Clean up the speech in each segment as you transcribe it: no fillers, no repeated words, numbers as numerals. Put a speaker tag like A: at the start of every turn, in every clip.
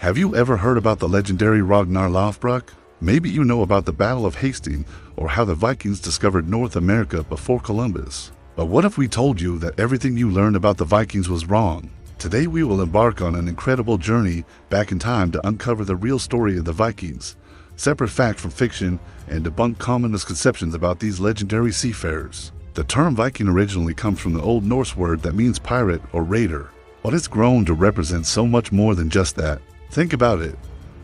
A: Have you ever heard about the legendary Ragnar Lothbrok? Maybe you know about the Battle of Hastings or how the Vikings discovered North America before Columbus. But what if we told you that everything you learned about the Vikings was wrong? Today we will embark on an incredible journey back in time to uncover the real story of the Vikings, separate fact from fiction, and debunk common misconceptions about these legendary seafarers. The term Viking originally comes from the Old Norse word that means pirate or raider, but it's grown to represent so much more than just that. Think about it.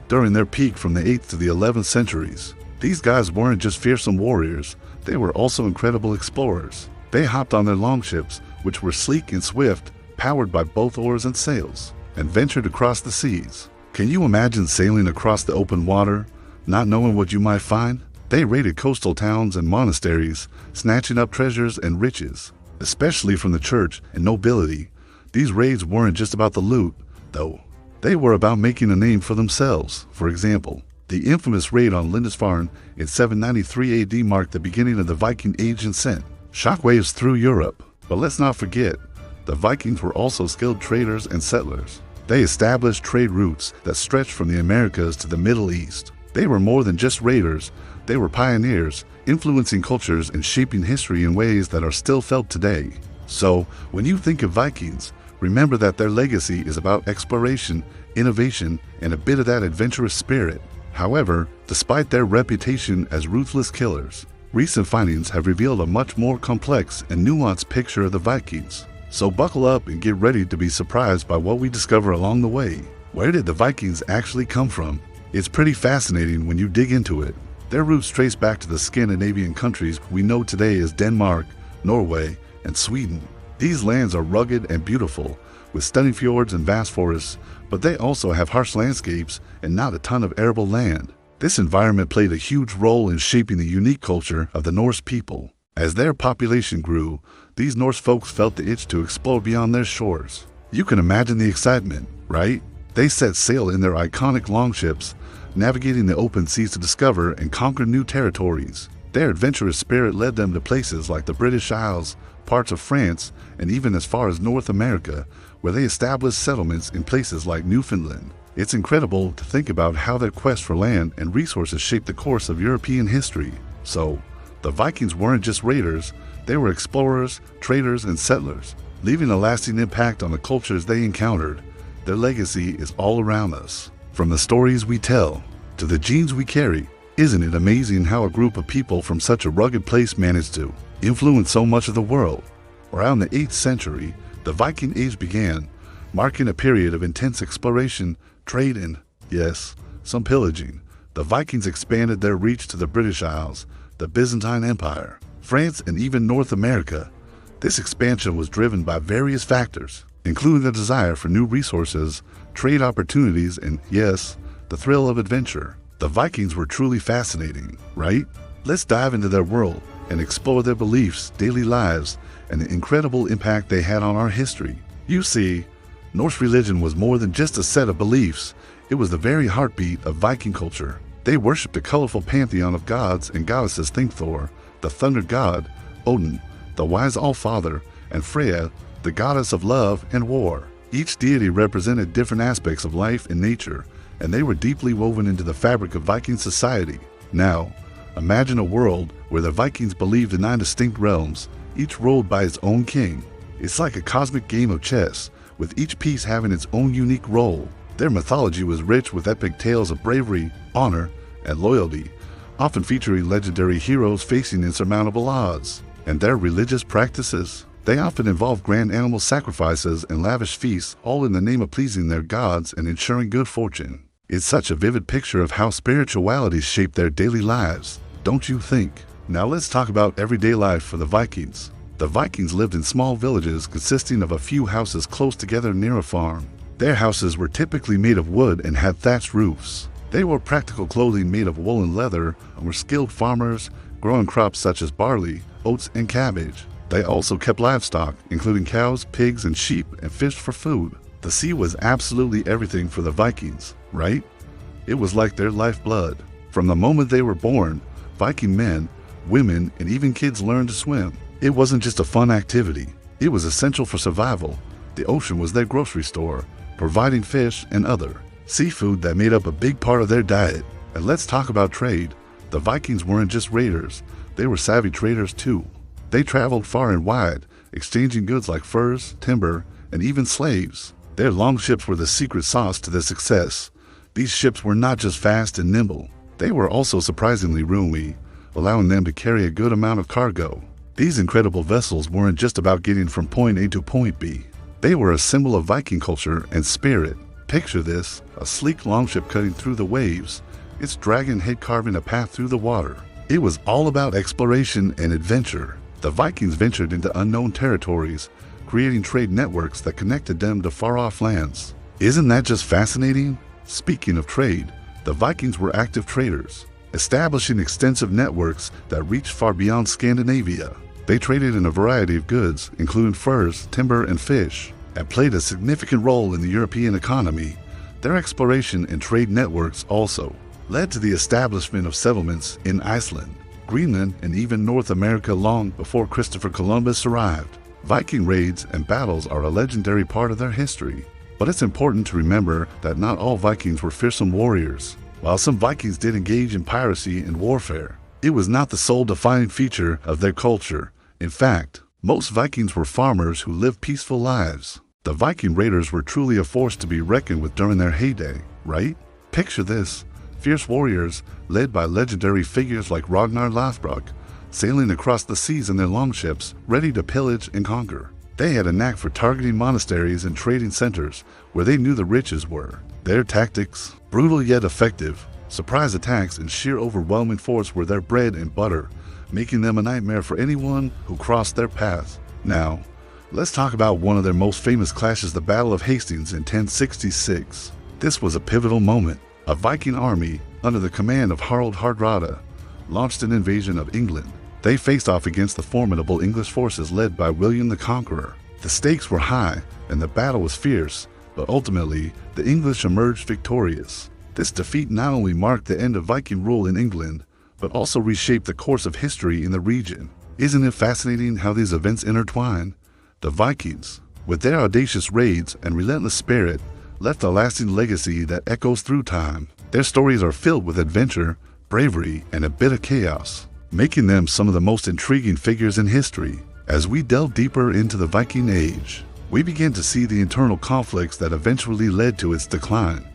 A: During their peak from the 8th to the 11th centuries, these guys weren't just fearsome warriors, they were also incredible explorers. They hopped on their longships, which were sleek and swift, powered by both oars and sails, and ventured across the seas. Can you imagine sailing across the open water, not knowing what you might find? They raided coastal towns and monasteries, snatching up treasures and riches, especially from the church and nobility. These raids weren't just about the loot, though. They were about making a name for themselves. For example, the infamous raid on Lindisfarne in 793 AD marked the beginning of the Viking Age and sent shockwaves through Europe. But let's not forget, the Vikings were also skilled traders and settlers. They established trade routes that stretched from the Americas to the Middle East. They were more than just raiders, they were pioneers, influencing cultures and shaping history in ways that are still felt today. So, when you think of Vikings, remember that their legacy is about exploration, innovation, and a bit of that adventurous spirit. However, despite their reputation as ruthless killers, recent findings have revealed a much more complex and nuanced picture of the Vikings. So buckle up and get ready to be surprised by what we discover along the way. Where did the Vikings actually come from? It's pretty fascinating when you dig into it. Their roots trace back to the Scandinavian countries we know today as Denmark, Norway, and Sweden. These lands are rugged and beautiful, with stunning fjords and vast forests, but they also have harsh landscapes and not a ton of arable land. This environment played a huge role in shaping the unique culture of the Norse people. As their population grew, these Norse folks felt the itch to explore beyond their shores. You can imagine the excitement, right? They set sail in their iconic longships, navigating the open seas to discover and conquer new territories. Their adventurous spirit led them to places like the British Isles, parts of France, and even as far as North America, where they established settlements in places like Newfoundland. It's incredible to think about how their quest for land and resources shaped the course of European history. So, the Vikings weren't just raiders, they were explorers, traders, and settlers, leaving a lasting impact on the cultures they encountered. Their legacy is all around us. From the stories we tell to the genes we carry, isn't it amazing how a group of people from such a rugged place managed to influence so much of the world? Around the 8th century, the Viking Age began, marking a period of intense exploration, trade, and, yes, some pillaging. The Vikings expanded their reach to the British Isles, the Byzantine Empire, France, and even North America. This expansion was driven by various factors, including the desire for new resources, trade opportunities, and, yes, the thrill of adventure. The Vikings were truly fascinating, right? Let's dive into their world and explore their beliefs, daily lives, and the incredible impact they had on our history. You see, Norse religion was more than just a set of beliefs. It was the very heartbeat of Viking culture. They worshipped a colorful pantheon of gods and goddesses. Think Thor, the thunder god, Odin, the wise Allfather, and Freya, the goddess of love and war. Each deity represented different aspects of life and nature, and they were deeply woven into the fabric of Viking society. Now, imagine a world where the Vikings believed in 9 distinct realms, each ruled by its own king. It's like a cosmic game of chess, with each piece having its own unique role. Their mythology was rich with epic tales of bravery, honor, and loyalty, often featuring legendary heroes facing insurmountable odds. And their religious practices? They often involved grand animal sacrifices and lavish feasts, all in the name of pleasing their gods and ensuring good fortune. It's such a vivid picture of how spirituality shaped their daily lives, don't you think? Now let's talk about everyday life for the Vikings. The Vikings lived in small villages consisting of a few houses close together near a farm. Their houses were typically made of wood and had thatched roofs. They wore practical clothing made of wool and leather and were skilled farmers, growing crops such as barley, oats, and cabbage. They also kept livestock, including cows, pigs, and sheep, and fished for food. The sea was absolutely everything for the Vikings, right? It was like their lifeblood. From the moment they were born, Viking men, women, and even kids learned to swim. It wasn't just a fun activity. It was essential for survival. The ocean was their grocery store, providing fish and other seafood that made up a big part of their diet. And let's talk about trade. The Vikings weren't just raiders, they were savvy traders too. They traveled far and wide, exchanging goods like furs, timber, and even slaves. Their longships were the secret sauce to their success. These ships were not just fast and nimble, they were also surprisingly roomy, allowing them to carry a good amount of cargo. These incredible vessels weren't just about getting from point A to point B. They were a symbol of Viking culture and spirit. Picture this, a sleek longship cutting through the waves, its dragon head carving a path through the water. It was all about exploration and adventure. The Vikings ventured into unknown territories, creating trade networks that connected them to far-off lands. Isn't that just fascinating? Speaking of trade, the Vikings were active traders, establishing extensive networks that reached far beyond Scandinavia. They traded in a variety of goods, including furs, timber, and fish, and played a significant role in the European economy. Their exploration and trade networks also led to the establishment of settlements in Iceland, Greenland, and even North America long before Christopher Columbus arrived. Viking raids and battles are a legendary part of their history, but it's important to remember that not all Vikings were fearsome warriors. While some Vikings did engage in piracy and warfare, it was not the sole defining feature of their culture. In fact, most Vikings were farmers who lived peaceful lives. The Viking raiders were truly a force to be reckoned with during their heyday, right? Picture this, fierce warriors led by legendary figures like Ragnar Lothbrok, sailing across the seas in their longships, ready to pillage and conquer. They had a knack for targeting monasteries and trading centers where they knew the riches were. Their tactics, brutal yet effective, surprise attacks and sheer overwhelming force were their bread and butter, making them a nightmare for anyone who crossed their path. Now, let's talk about one of their most famous clashes, the Battle of Hastings in 1066. This was a pivotal moment. A Viking army, under the command of Harald Hardrada, launched an invasion of England. They faced off against the formidable English forces led by William the Conqueror. The stakes were high, and the battle was fierce, but ultimately, the English emerged victorious. This defeat not only marked the end of Viking rule in England, but also reshaped the course of history in the region. Isn't it fascinating how these events intertwine? The Vikings, with their audacious raids and relentless spirit, left a lasting legacy that echoes through time. Their stories are filled with adventure, bravery, and a bit of chaos, making them some of the most intriguing figures in history. As we delve deeper into the Viking Age, we begin to see the internal conflicts that eventually led to its decline.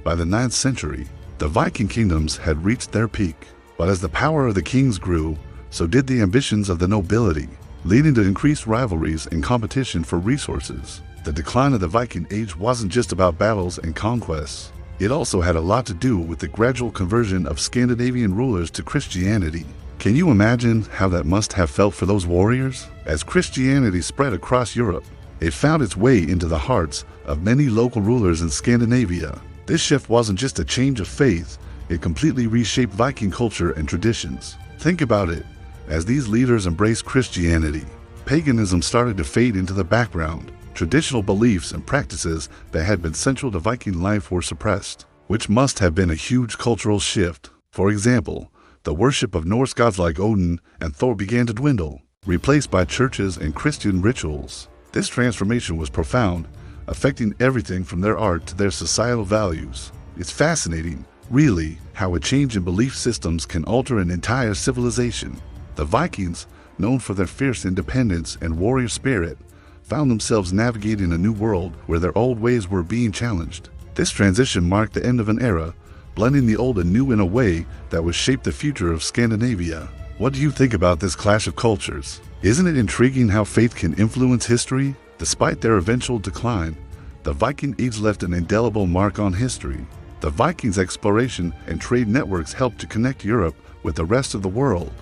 A: By the 9th century, the Viking kingdoms had reached their peak, but as the power of the kings grew, so did the ambitions of the nobility, leading to increased rivalries and competition for resources. The decline of the Viking Age wasn't just about battles and conquests. It also had a lot to do with the gradual conversion of Scandinavian rulers to Christianity. Can you imagine how that must have felt for those warriors? As Christianity spread across Europe, it found its way into the hearts of many local rulers in Scandinavia. This shift wasn't just a change of faith, it completely reshaped Viking culture and traditions. Think about it. As these leaders embraced Christianity, paganism started to fade into the background. Traditional beliefs and practices that had been central to Viking life were suppressed, which must have been a huge cultural shift. For example, the worship of Norse gods like Odin and Thor began to dwindle, replaced by churches and Christian rituals. This transformation was profound, affecting everything from their art to their societal values. It's fascinating, really, how a change in belief systems can alter an entire civilization. The Vikings, known for their fierce independence and warrior spirit, found themselves navigating a new world where their old ways were being challenged. This transition marked the end of an era, blending the old and new in a way that would shape the future of Scandinavia. What do you think about this clash of cultures? Isn't it intriguing how faith can influence history? Despite their eventual decline, the Viking Age left an indelible mark on history. The Vikings' exploration and trade networks helped to connect Europe with the rest of the world,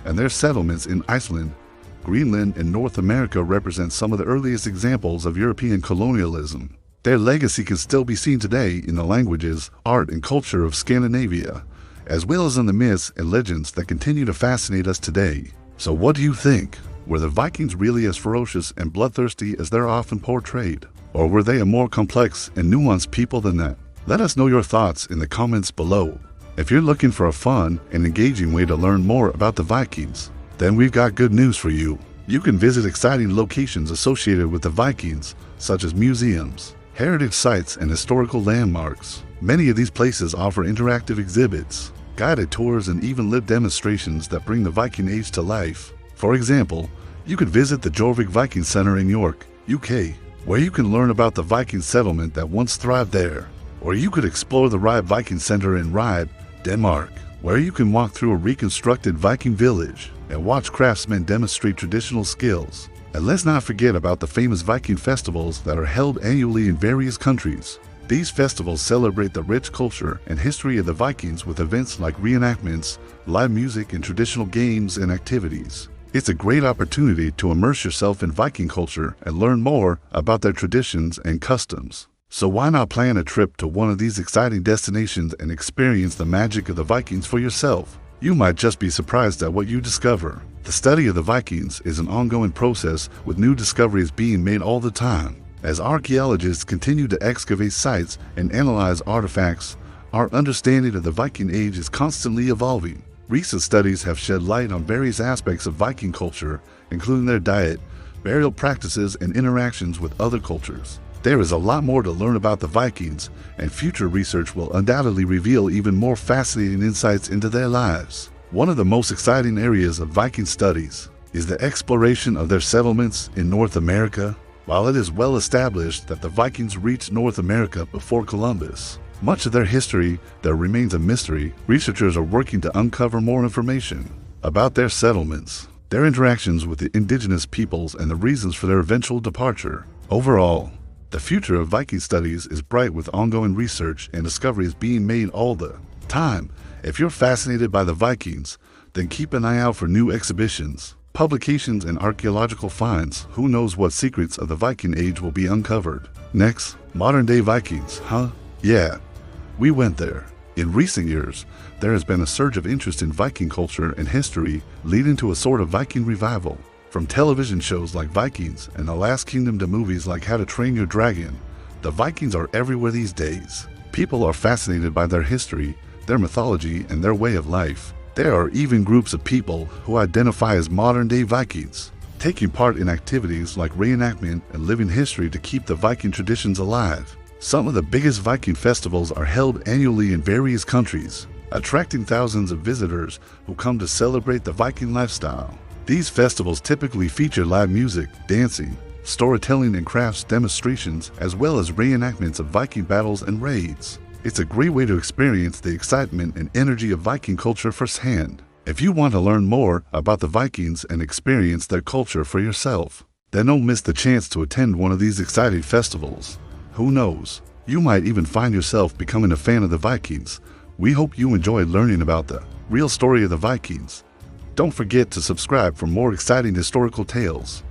A: and their settlements in Iceland, Greenland, and North America represent some of the earliest examples of European colonialism. Their legacy can still be seen today in the languages, art, and culture of Scandinavia, as well as in the myths and legends that continue to fascinate us today. So what do you think? Were the Vikings really as ferocious and bloodthirsty as they're often portrayed? Or were they a more complex and nuanced people than that? Let us know your thoughts in the comments below. If you're looking for a fun and engaging way to learn more about the Vikings, then we've got good news for you. You can visit exciting locations associated with the Vikings, such as museums, heritage sites, and historical landmarks. Many of these places offer interactive exhibits, guided tours, and even live demonstrations that bring the Viking Age to life. For example, you could visit the Jorvik Viking Center in York, UK, where you can learn about the Viking settlement that once thrived there. Or you could explore the Ribe Viking Center in Ribe, Denmark, where you can walk through a reconstructed Viking village and watch craftsmen demonstrate traditional skills. And let's not forget about the famous Viking festivals that are held annually in various countries. These festivals celebrate the rich culture and history of the Vikings with events like reenactments, live music, and traditional games and activities. It's a great opportunity to immerse yourself in Viking culture and learn more about their traditions and customs. So why not plan a trip to one of these exciting destinations and experience the magic of the Vikings for yourself? You might just be surprised at what you discover. The study of the Vikings is an ongoing process with new discoveries being made all the time. As archaeologists continue to excavate sites and analyze artifacts, our understanding of the Viking Age is constantly evolving. Recent studies have shed light on various aspects of Viking culture, including their diet, burial practices, and interactions with other cultures. There is a lot more to learn about the Vikings, and future research will undoubtedly reveal even more fascinating insights into their lives. One of the most exciting areas of Viking studies is the exploration of their settlements in North America. While it is well established that the Vikings reached North America before Columbus, much of their history that remains a mystery. Researchers are working to uncover more information about their settlements, their interactions with the indigenous peoples, and the reasons for their eventual departure. Overall, the future of Viking studies is bright with ongoing research and discoveries being made all the time. If you're fascinated by the Vikings, then keep an eye out for new exhibitions, publications, and archaeological finds. Who knows what secrets of the Viking Age will be uncovered? Next, modern-day Vikings, huh? Yeah, we went there. In recent years, there has been a surge of interest in Viking culture and history, leading to a sort of Viking revival. From television shows like Vikings and The Last Kingdom to movies like How to Train Your Dragon, the Vikings are everywhere these days. People are fascinated by their history, their mythology, and their way of life. There are even groups of people who identify as modern-day Vikings, taking part in activities like reenactment and living history to keep the Viking traditions alive. Some of the biggest Viking festivals are held annually in various countries, attracting thousands of visitors who come to celebrate the Viking lifestyle. These festivals typically feature live music, dancing, storytelling, and crafts demonstrations, as well as reenactments of Viking battles and raids. It's a great way to experience the excitement and energy of Viking culture firsthand. If you want to learn more about the Vikings and experience their culture for yourself, then don't miss the chance to attend one of these exciting festivals. Who knows, you might even find yourself becoming a fan of the Vikings. We hope you enjoyed learning about the real story of the Vikings. Don't forget to subscribe for more exciting historical tales.